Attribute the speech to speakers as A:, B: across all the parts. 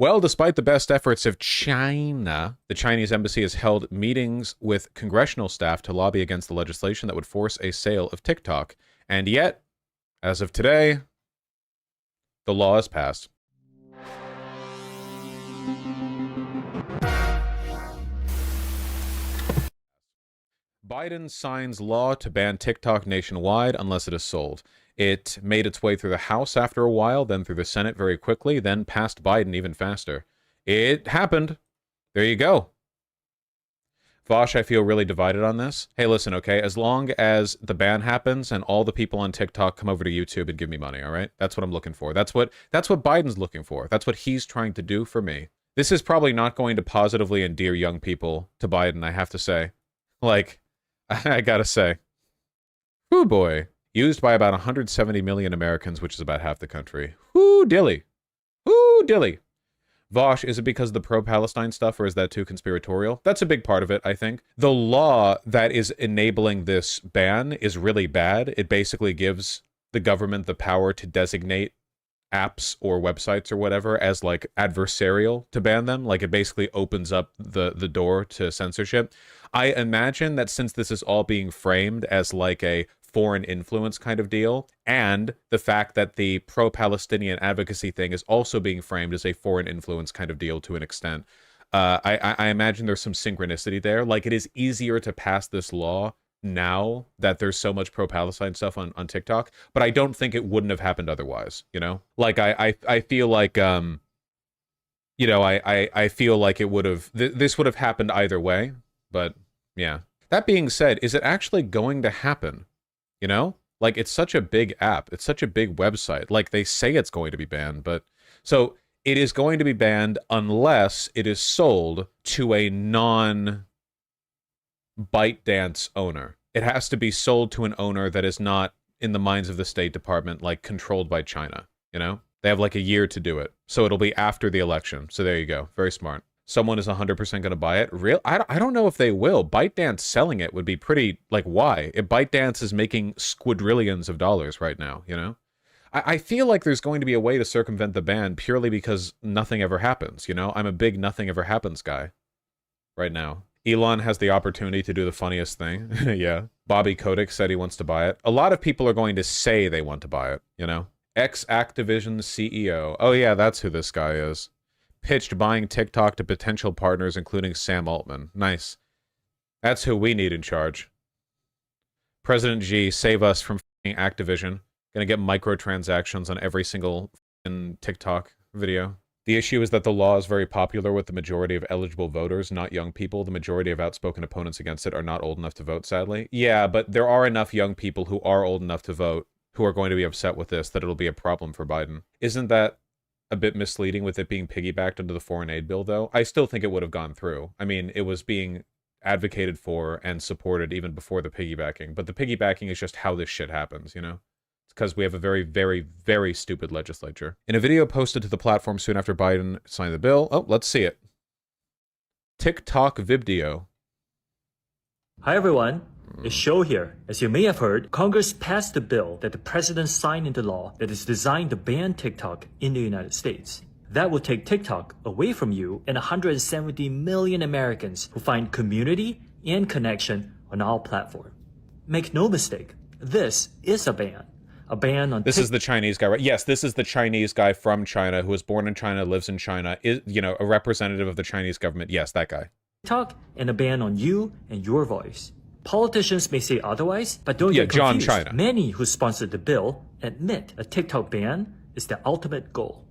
A: Well, despite the best efforts of China, the Chinese embassy has held meetings with congressional staff to lobby against the legislation that would force a sale of TikTok. And yet, as of today, the law is passed. Biden signs law to ban TikTok nationwide unless it is sold. It made its way through the House after a while, then through the Senate very quickly, then past Biden even faster. It happened. There you go. Vaush, I feel really divided on this. Hey, listen, okay? As long as the ban happens and all the people on TikTok come over to YouTube and give me money, all right? That's what I'm looking for. That's what Biden's looking for. That's what he's trying to do for me. This is probably not going to positively endear young people to Biden, I have to say. Like, I gotta say. Whoo boy. Used by about 170 million Americans, which is about half the country. Whoo dilly. Whoo dilly. Vaush, is it because of the pro-Palestine stuff, or is that too conspiratorial? That's a big part of it, I think. The law that is enabling this ban is really bad. It basically gives the government the power to designate apps or websites or whatever as, like, adversarial to ban them. Like, it basically opens up the door to censorship. I imagine that since this is all being framed as, like, a foreign influence kind of deal, and the fact that the pro-Palestinian advocacy thing is also being framed as a foreign influence kind of deal to an extent, I imagine there's some synchronicity there. Like, it is easier to pass this law now that there's so much pro-Palestine stuff on TikTok, but I don't think it wouldn't have happened otherwise, you know? Like, I feel like, you know, I feel like it would have, this would have happened either way, but yeah. That being said, is it actually going to happen? You know, like, it's such a big app. It's such a big website. Like, they say it's going to be banned, but so it is going to be banned unless it is sold to a non-ByteDance owner. It has to be sold to an owner that is not, in the minds of the State Department, like, controlled by China, you know? They have like a year to do it. So it'll be after the election. So there you go. Very smart. Someone is 100% going to buy it. I don't know if they will. ByteDance selling it would be pretty, like, why? If ByteDance is making squadrillions of dollars right now, you know? I feel like there's going to be a way to circumvent the ban purely because nothing ever happens, you know? I'm a big nothing ever happens guy right now. Elon has the opportunity to do the funniest thing. Yeah. Bobby Kotick said he wants to buy it. A lot of people are going to say they want to buy it, you know? Ex-Activision CEO. Oh yeah, that's who this guy is. Pitched buying TikTok to potential partners, including Sam Altman. Nice. That's who we need in charge. President Xi, save us from Activision. Gonna get microtransactions on every single TikTok video. The issue is that the law is very popular with the majority of eligible voters, not young people. The majority of outspoken opponents against it are not old enough to vote, sadly. Yeah, but there are enough young people who are old enough to vote who are going to be upset with this that it'll be a problem for Biden. Isn't that a bit misleading with it being piggybacked into the foreign aid bill, though? I still think it would have gone through. I mean, it was being advocated for and supported even before the piggybacking. But the piggybacking is just how this shit happens, you know? It's because we have a very, very, very stupid legislature. In a video posted to the platform soon after Biden signed the bill... Oh, let's see it. TikTok video.
B: Hi, everyone. It's Show here. As you may have heard, Congress passed a bill that the president signed into law that is designed to ban TikTok in the United States. That will take TikTok away from you and 170 million Americans who find community and connection on our platform. Make no mistake, this is a ban. A ban on
A: This is the Chinese guy, right? Yes, this is the Chinese guy from China who was born in China, lives in China, is, you know, a representative of the Chinese government. Yes, that guy.
B: TikTok and a ban on you and your voice. Politicians may say otherwise, but don't get confused.
A: John China.
B: Many who sponsored the bill admit a TikTok ban is their ultimate goal.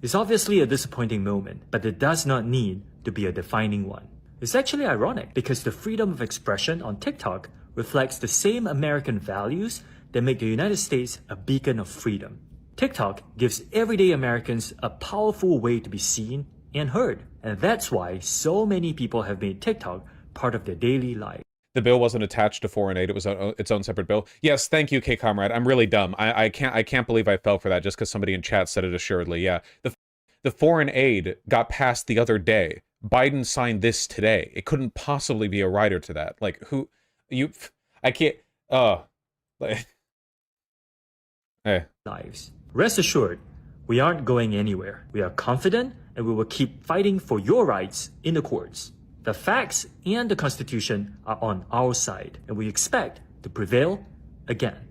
B: It's obviously a disappointing moment, but it does not need to be a defining one. It's actually ironic because the freedom of expression on TikTok reflects the same American values that make the United States a beacon of freedom. TikTok gives everyday Americans a powerful way to be seen and heard, and that's why so many people have made TikTok part of their daily life.
A: The bill wasn't attached to foreign aid. It was its own separate bill. Yes, thank you, K-Comrade. I'm really dumb. I can't believe I fell for that just because somebody in chat said it assuredly. Yeah, the foreign aid got passed the other day. Biden signed this today. It couldn't possibly be a rider to that. Like, who... I can't...
B: Lives. Rest assured, we aren't going anywhere. We are confident and we will keep fighting for your rights in the courts. The facts and the Constitution are on our side, and we expect to prevail again.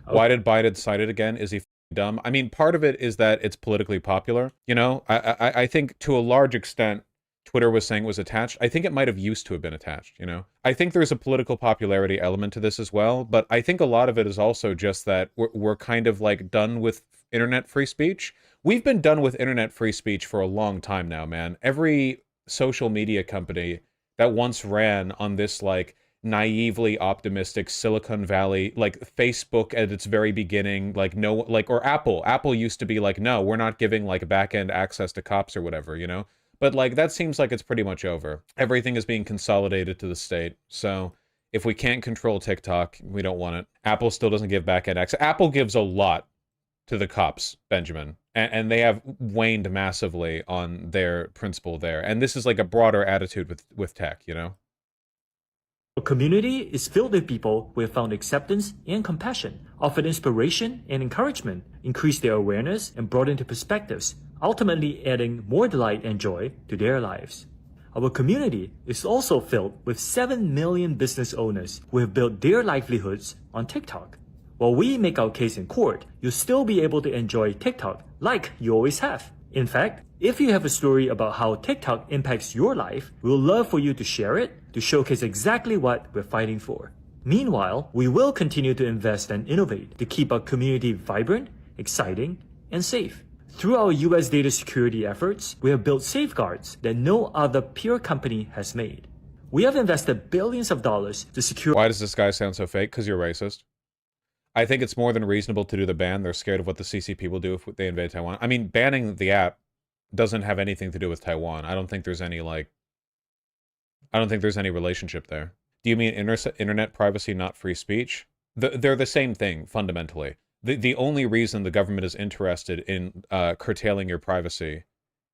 A: Why did Biden cite it again? Is he dumb? I mean, part of it is that it's politically popular. You know, I think to a large extent, Twitter was saying it was attached. I think it might have used to have been attached, you know? I think there's a political popularity element to this as well, but I think a lot of it is also just that we're kind of like done with internet free speech. We've been done with internet free speech for a long time now, man. Every social media company that once ran on this like naively optimistic Silicon Valley, like Facebook at its very beginning, like no, like, or Apple used to be like, no, we're not giving like back-end access to cops or whatever, you know? But like, that seems like it's pretty much over. Everything is being consolidated to the state. So if we can't control TikTok, we don't want it. Apple still doesn't give back-end access. Apple gives a lot to the cops, Benjamin. And they have waned massively on their principle there. And this is like a broader attitude with tech, you know?
B: Our community is filled with people who have found acceptance and compassion, offered inspiration and encouragement, increased their awareness, and brought into perspectives, ultimately adding more delight and joy to their lives. Our community is also filled with 7 million business owners who have built their livelihoods on TikTok. While we make our case in court, you'll still be able to enjoy TikTok like you always have. In fact, if you have a story about how TikTok impacts your life, we'll love for you to share it to showcase exactly what we're fighting for. Meanwhile, we will continue to invest and innovate to keep our community vibrant, exciting, and safe. Through our US data security efforts, we have built safeguards that no other peer company has made. We have invested billions of dollars to secure—
A: Why does this guy sound so fake? Because you're racist. I think it's more than reasonable to do the ban. They're scared of what the CCP will do if they invade Taiwan. I mean, banning the app doesn't have anything to do with Taiwan. I don't think there's any, like... I don't think there's any relationship there. Do you mean internet privacy, not free speech? They're the same thing, fundamentally. The only reason the government is interested in curtailing your privacy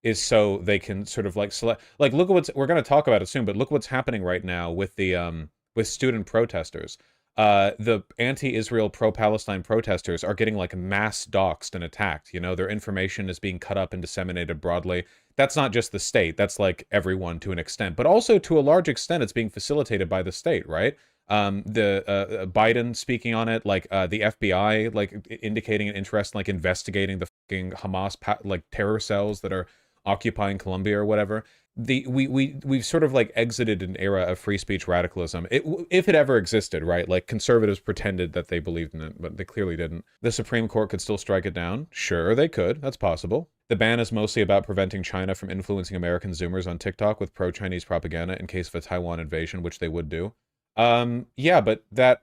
A: is so they can sort of, like, select... Like, look at what's... We're going to talk about it soon, but look what's happening right now with the, with student protesters. The anti-Israel, pro-Palestine protesters are getting like mass doxxed and attacked. You know, their information is being cut up and disseminated broadly. That's not just the state. That's like everyone to an extent, but also to a large extent, it's being facilitated by the state, right? Biden speaking on it, like the FBI, like indicating an interest in like investigating the fucking Hamas like terror cells that are occupying Colombia or whatever. We've sort of like exited an era of free speech radicalism, if it ever existed, right? Like conservatives pretended that they believed in it, but they clearly didn't. The Supreme Court could still strike it down. Sure, they could. That's possible. The ban is mostly about preventing China from influencing American Zoomers on TikTok with pro-Chinese propaganda in case of a Taiwan invasion, which they would do. Yeah, but that's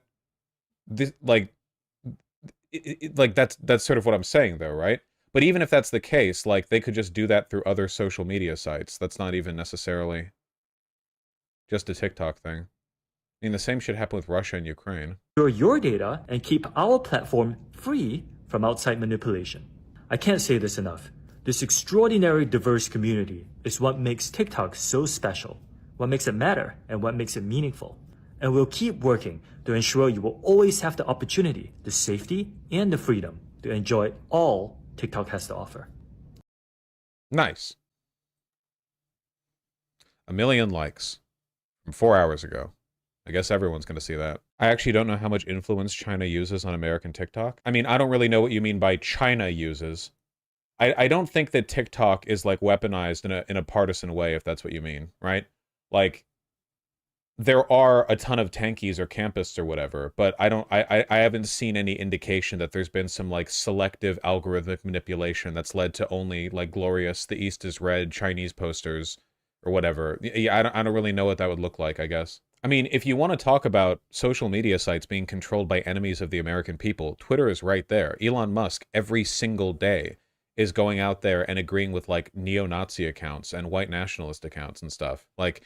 A: sort of what I'm saying, though, right? But even if that's the case, like, they could just do that through other social media sites. That's not even necessarily just a TikTok thing. I mean, the same shit happened with Russia and Ukraine.
B: Your data and keep our platform free from outside manipulation. I can't say this enough. This extraordinary diverse community is what makes TikTok so special, what makes it matter, and what makes it meaningful. And we'll keep working to ensure you will always have the opportunity, the safety, and the freedom to enjoy all TikTok has to offer.
A: Nice. 1 million likes from 4 hours ago. I guess everyone's going to see that. I actually don't know how much influence China uses on American TikTok. I mean, I don't really know what you mean by China uses. I don't think that TikTok is like weaponized in a partisan way, if that's what you mean, right? Like, there are a ton of tankies or campists or whatever, but I haven't seen any indication that there's been some like selective algorithmic manipulation that's led to only like glorious "the East is red" Chinese posters or whatever. Yeah, I don't really know what that would look like, I guess. I mean, if you want to talk about social media sites being controlled by enemies of the American people, Twitter is right there. Elon Musk every single day is going out there and agreeing with like neo-Nazi accounts and white nationalist accounts and stuff, like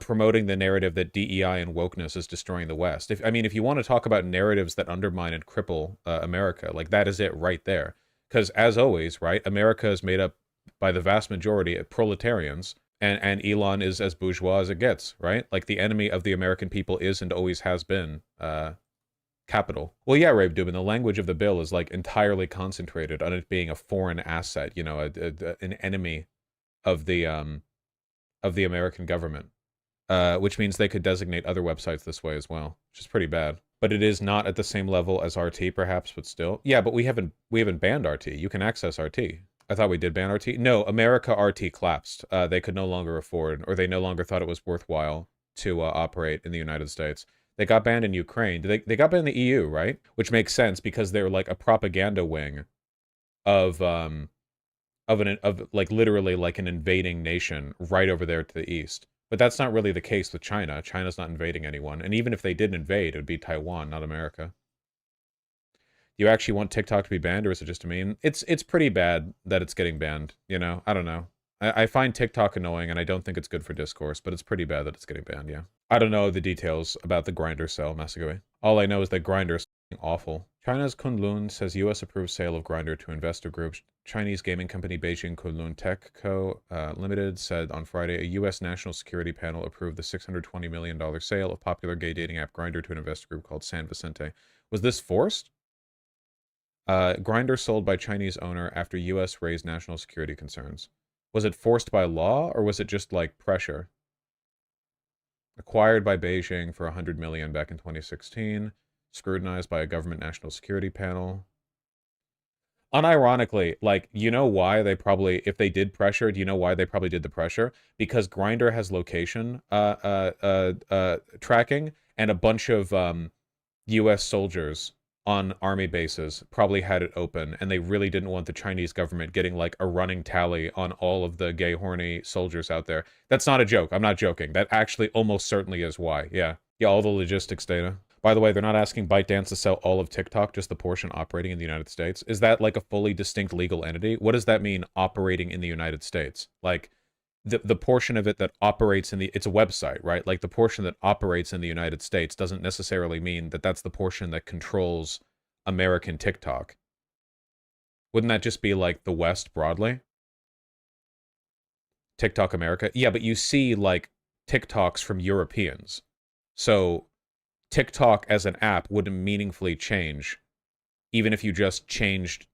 A: promoting the narrative that DEI and wokeness is destroying the West. If you want to talk about narratives that undermine and cripple America, like that is it right there. Because as always, right, America is made up by the vast majority of proletarians, and Elon is as bourgeois as it gets, right? Like the enemy of the American people is and always has been capital. Well, yeah, Rave Dubin, the language of the bill is like entirely concentrated on it being a foreign asset, you know, an enemy of the American government, which means they could designate other websites this way as well, which is pretty bad. But it is not at the same level as RT, perhaps, but still. Yeah, but we haven't banned RT. You can access RT. I thought we did ban RT. No, America RT collapsed. They could no longer afford, or they no longer thought it was worthwhile to operate in the United States. They got banned in Ukraine. They got banned in the EU, right? Which makes sense because they're like a propaganda wing of like literally like an invading nation right over there to the east. But that's not really the case with China. China's not invading anyone. And even if they did invade, it would be Taiwan, not America. Do you actually want TikTok to be banned, or is it just a meme? It's pretty bad that it's getting banned, you know? I don't know. I find TikTok annoying, and I don't think it's good for discourse, but it's pretty bad that it's getting banned, yeah. I don't know the details about the Grindr sale, Masagoe. All I know is that Grindr is awful. China's Kunlun says U.S. approved sale of Grindr to investor group. Chinese gaming company Beijing Kunlun Tech Co. Limited said on Friday a U.S. national security panel approved the $620 million sale of popular gay dating app Grindr to an investor group called San Vicente. Was this forced? Grindr sold by Chinese owner after U.S. raised national security concerns. Was it forced by law, or was it just, like, pressure? Acquired by Beijing for $100 million back in 2016. Scrutinized by a government national security panel. Unironically, like, you know why they probably, if they did pressure, do you know why they probably did the pressure? Because Grindr has location tracking, and a bunch of U.S. soldiers on army bases probably had it open, and they really didn't want the Chinese government getting like a running tally on all of the gay horny soldiers out there. That's not a joke. I'm not joking. That actually almost certainly is why. Yeah, all the logistics data. By the way, they're not asking ByteDance to sell all of TikTok, just the portion operating in the United States. Is that like a fully distinct legal entity? What does that mean, operating in the United States? Like, the portion of it that operates in the, it's a website, right? Like the portion that operates in the United States doesn't necessarily mean that that's the portion that controls American TikTok. Wouldn't that just be like the West broadly? TikTok America? Yeah, but you see like TikToks from Europeans. So TikTok as an app wouldn't meaningfully change, even if you just changed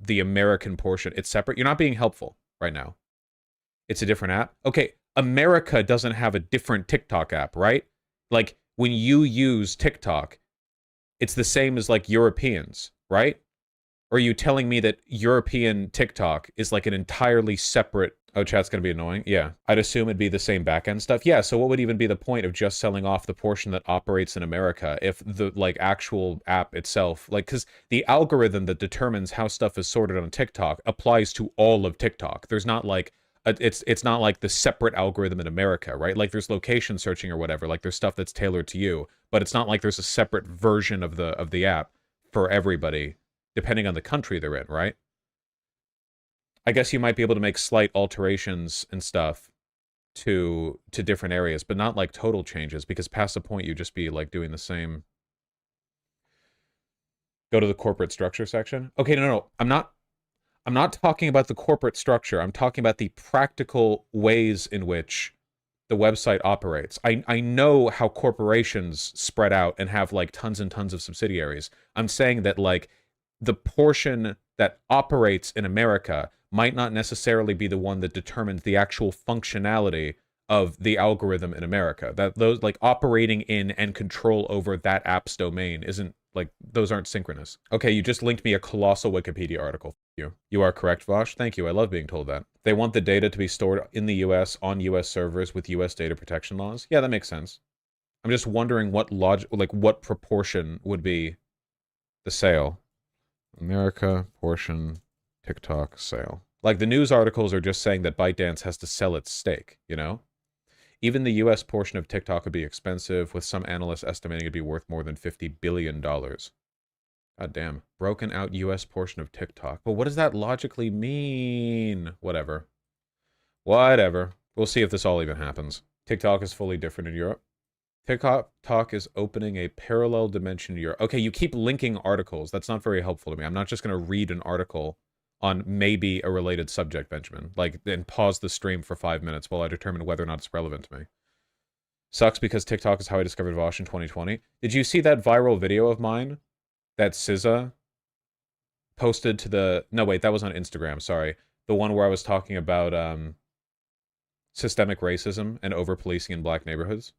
A: the American portion. It's separate. You're not being helpful right now. It's a different app. Okay, America doesn't have a different TikTok app, right? Like, when you use TikTok, it's the same as, like, Europeans, right? Or are you telling me that European TikTok is, like, an entirely separate... Oh, chat's gonna be annoying? Yeah. I'd assume it'd be the same backend stuff. Yeah, so what would even be the point of just selling off the portion that operates in America if the, like, actual app itself... Like, because the algorithm that determines how stuff is sorted on TikTok applies to all of TikTok. There's not, like... It's not like the separate algorithm in America, right? Like there's location searching or whatever, like there's stuff that's tailored to you, but it's not like there's a separate version of the app for everybody, depending on the country they're in, right? I guess you might be able to make slight alterations and stuff to different areas, but not like total changes, because past the point you'd just be like doing the same. Go to the corporate structure section. Okay, no, I'm not talking about the corporate structure. I'm talking about the practical ways in which the website operates. I know how corporations spread out and have like tons and tons of subsidiaries. I'm saying that like the portion that operates in America might not necessarily be the one that determines the actual functionality of the algorithm in America. That those like operating in and control over that app's domain isn't like, those aren't synchronous. Okay, you just linked me a colossal Wikipedia article. You are correct, Vaush. Thank you. I love being told that. They want the data to be stored in the US on US servers with US data protection laws. Yeah, that makes sense. I'm just wondering what what proportion would be the sale. America portion TikTok sale. Like the news articles are just saying that ByteDance has to sell its stake, you know? Even the US portion of TikTok would be expensive, with some analysts estimating it'd be worth more than $50 billion. God damn. Broken out US portion of TikTok. But what does that logically mean? Whatever. Whatever. We'll see if this all even happens. TikTok is fully different in Europe. TikTok is opening a parallel dimension in Europe. Okay, you keep linking articles. That's not very helpful to me. I'm not just going to read an article on maybe a related subject, Benjamin. Like, then pause the stream for 5 minutes while I determine whether or not it's relevant to me. Sucks because TikTok is how I discovered Vaush in 2020. Did you see that viral video of mine that SZA posted to the... No, wait, that was on Instagram, sorry. The one where I was talking about systemic racism and over policing in black neighborhoods.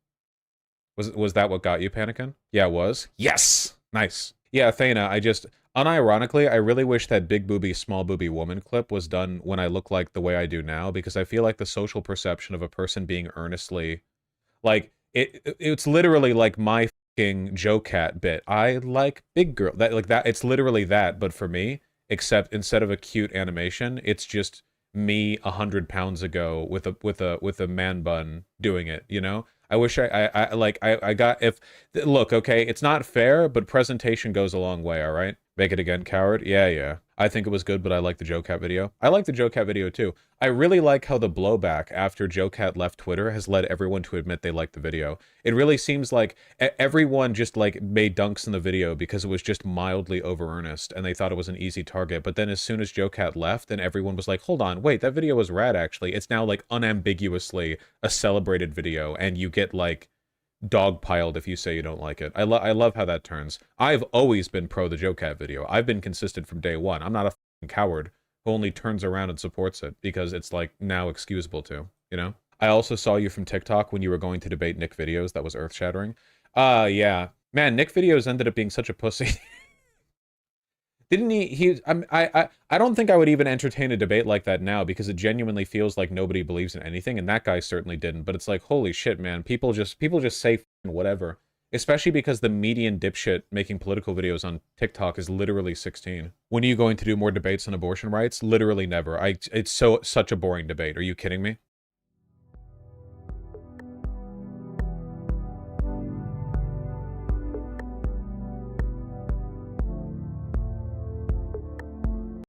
A: Was that what got you, Panikin? Yeah, it was. Yes, nice. Yeah, Thana. I just unironically, I really wish that big booby, small booby woman clip was done when I look like the way I do now, because I feel like the social perception of a person being earnestly, like it's literally like my fucking Joe Cat bit. I like big girl. That like that. It's literally that, but for me, except instead of a cute animation, it's just me 100 pounds ago with a man bun doing it. You know. I wish I got if look, okay, it's not fair, but presentation goes a long way, all right? Make it again, coward. Yeah, yeah. I think it was good, but I like the Joe Cat video. I like the Joe Cat video too. I really like how the blowback after Joe Cat left Twitter has led everyone to admit they liked the video. It really seems like everyone just like made dunks in the video because it was just mildly over earnest and they thought it was an easy target. But then as soon as Joe Cat left, then everyone was like, hold on, wait, that video was rad actually. It's now like unambiguously a celebrated video and you get like dogpiled if you say you don't like it. I love how that turns. I've always been pro the Joe Cat video. I've been consistent from day one. I'm not a fucking coward who only turns around and supports it because it's like now excusable to, you know? I also saw you from TikTok when you were going to debate Nick videos. That was earth-shattering. Yeah. Man, Nick videos ended up being such a pussy. Didn't I don't think I would even entertain a debate like that now because it genuinely feels like nobody believes in anything, and that guy certainly didn't. But it's like, holy shit, man, people just say whatever. Especially because the median dipshit making political videos on TikTok is literally 16. When are you going to do more debates on abortion rights? Literally never. It's such a boring debate. Are you kidding me?